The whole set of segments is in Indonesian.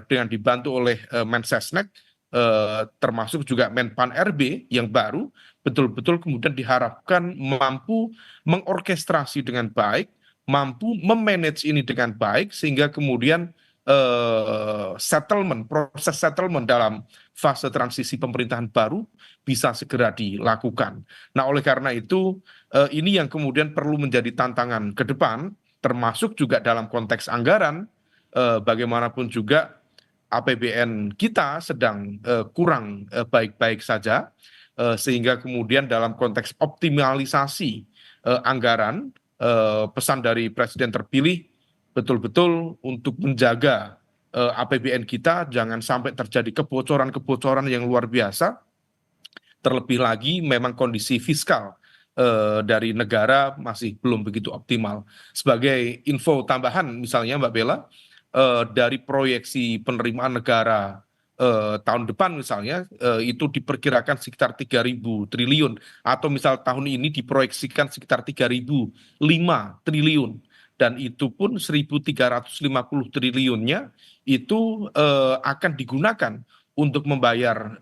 dengan dibantu oleh Mensesnek, termasuk juga Menpan RB yang baru, betul-betul kemudian diharapkan mampu mengorkestrasi dengan baik, mampu memanage ini dengan baik, sehingga kemudian proses settlement dalam fase transisi pemerintahan baru bisa segera dilakukan. Nah, oleh karena itu, ini yang kemudian perlu menjadi tantangan ke depan, termasuk juga dalam konteks anggaran. Bagaimanapun juga APBN kita sedang kurang baik-baik saja, sehingga kemudian dalam konteks optimalisasi anggaran, pesan dari Presiden terpilih betul-betul untuk menjaga APBN kita jangan sampai terjadi kebocoran-kebocoran yang luar biasa. Terlebih lagi memang kondisi fiskal dari negara masih belum begitu optimal. Sebagai info tambahan misalnya Mbak Bella, dari proyeksi penerimaan negara tahun depan misalnya itu diperkirakan sekitar 3.000 triliun, atau misal tahun ini diproyeksikan sekitar 3.005 triliun, dan itu pun 1.350 triliunnya itu akan digunakan untuk membayar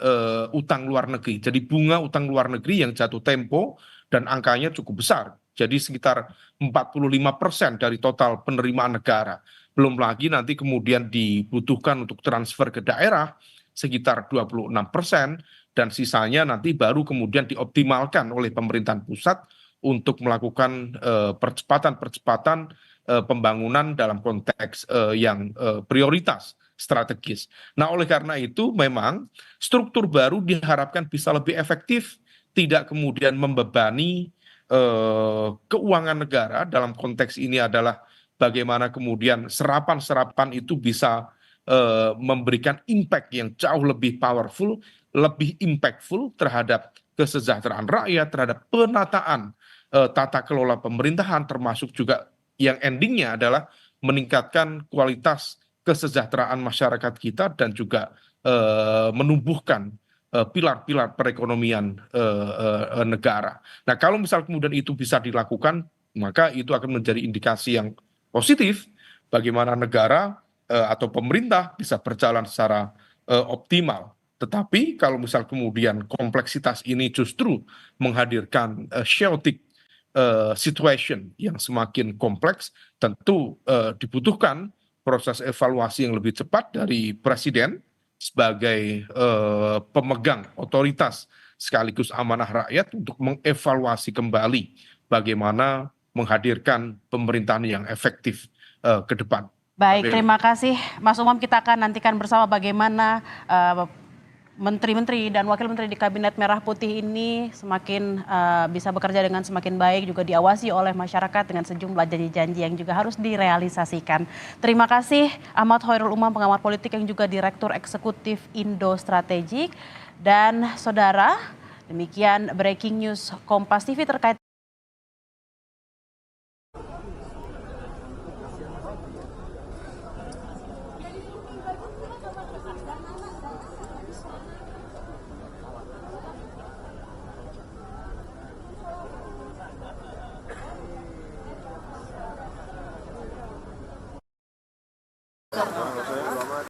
utang luar negeri. Jadi bunga utang luar negeri yang jatuh tempo dan angkanya cukup besar. Jadi sekitar 45% dari total penerimaan negara. Belum lagi nanti kemudian dibutuhkan untuk transfer ke daerah sekitar 26%, dan sisanya nanti baru kemudian dioptimalkan oleh pemerintahan pusat untuk melakukan percepatan-percepatan pembangunan dalam konteks yang prioritas strategis. Nah, oleh karena itu memang struktur baru diharapkan bisa lebih efektif, tidak kemudian membebani keuangan negara. Dalam konteks ini adalah bagaimana kemudian serapan-serapan itu bisa memberikan impact yang jauh lebih powerful, lebih impactful terhadap kesejahteraan rakyat, terhadap penataan tata kelola pemerintahan, termasuk juga yang endingnya adalah meningkatkan kualitas kesejahteraan masyarakat kita dan juga menumbuhkan pilar-pilar perekonomian negara. Nah, kalau misal kemudian itu bisa dilakukan, maka itu akan menjadi indikasi yang positif bagaimana negara atau pemerintah bisa berjalan secara optimal. Tetapi kalau misal kemudian kompleksitas ini justru menghadirkan chaotic situation yang semakin kompleks, tentu dibutuhkan proses evaluasi yang lebih cepat dari Presiden sebagai pemegang otoritas sekaligus amanah rakyat untuk mengevaluasi kembali bagaimana menghadirkan pemerintahan yang efektif ke depan. Baik, terima kasih Mas Umam. Kita akan nantikan bersama bagaimana menteri-menteri dan wakil menteri di Kabinet Merah Putih ini semakin bisa bekerja dengan semakin baik, juga diawasi oleh masyarakat dengan sejumlah janji-janji yang juga harus direalisasikan. Terima kasih Ahmad Khairul Umam, pengamat politik yang juga Direktur Eksekutif Indo Strategik. Dan saudara, demikian breaking news Kompas TV terkait